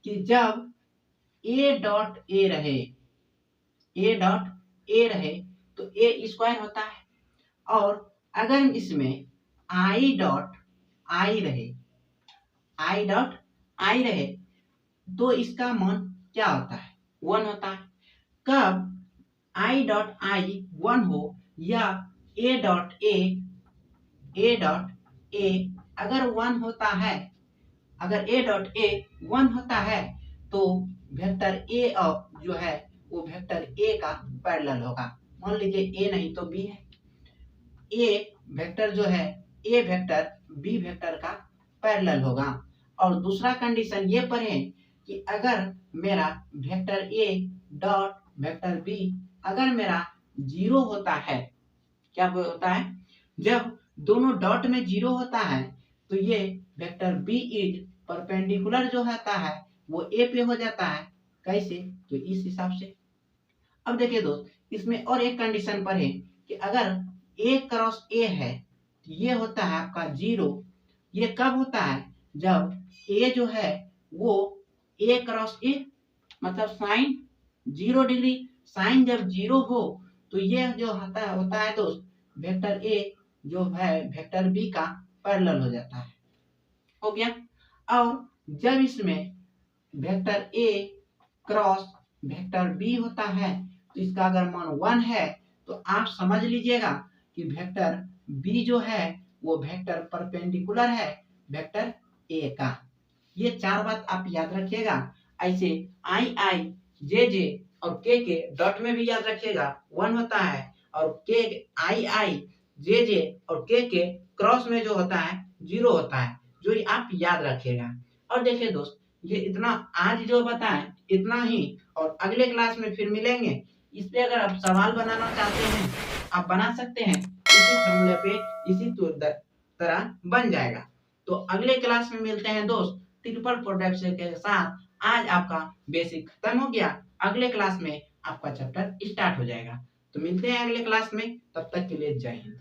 कि जब ए डॉट ए रहे, ए डॉट ए रहे तो ए स्क्वायर होता है, और अगर इसमें आई डॉट आई रहे, आई डॉट आई रहे तो इसका मान क्या होता है, 1 होता है। कब आई डॉट आई 1 हो या ए डॉट ए डॉट ए अगर 1 होता है, अगर ए डॉट ए 1 होता है तो वेक्टर ए जो है वो वेक्टर ए का पैरेलल होगा। मान लीजिए ए नहीं तो बी है, ए वेक्टर जो है ए वेक्टर बी वेक्टर का पैरेलल होगा। और दूसरा कंडीशन ये पढ़ें कि अगर मेरा vector A dot vector B अगर मेरा 0 होता है, क्या होता है, जब दोनों डॉट में 0 होता है तो ये वेक्टर बी इज परपेंडिकुलर जो होता है वो ए पे हो जाता है। कैसे, तो इस हिसाब से। अब देखिए दोस्त, इसमें और एक कंडीशन पढ़े कि अगर ए क्रॉस ए है तो ये होता है आपका 0। ये कब होता है, जब ए जो है वो ए क्रॉस ए मतलब साइन 0 डिग्री, साइन जब 0 हो तो ये जो होता है दोस्त वेक्टर ए जो है वेक्टर बी का पैरेलल हो जाता है। हो गया। और जब इसमें vector A cross vector B होता है तो इसका अगर मान 1 है तो आप समझ लीजिएगा कि वेक्टर बी जो है वो वेक्टर परपेंडिकुलर है वेक्टर ए का। ये 4 बात आप याद रखिएगा। ऐसे आई आई जे जे और के डॉट में भी याद रखिएगा 1 होता है, और के आई आई जे जे और के क्रॉस में जो होता है 0 होता है, जो आप याद रखिएगा। और देखिए दोस्त, ये इतना आज जो बताएं इतना ही, और अगले क्लास में फिर मिलेंगे। इस पे अगर आप सवाल बनाना चाहते हैं आप बना सकते हैं, इसी फॉर्मूले पे इसी तरह बन जाएगा। तो अगले क्लास में मिलते हैं दोस्त ट्रिपल प्रोडक्ट के साथ। आज आपका बेसिक खत्म हो गया, अगले क्लास में आपका चैप्टर स्टार्ट हो जाएगा। तो मिलते हैं अगले क्लास में, तब तक के लिए जय हिंद।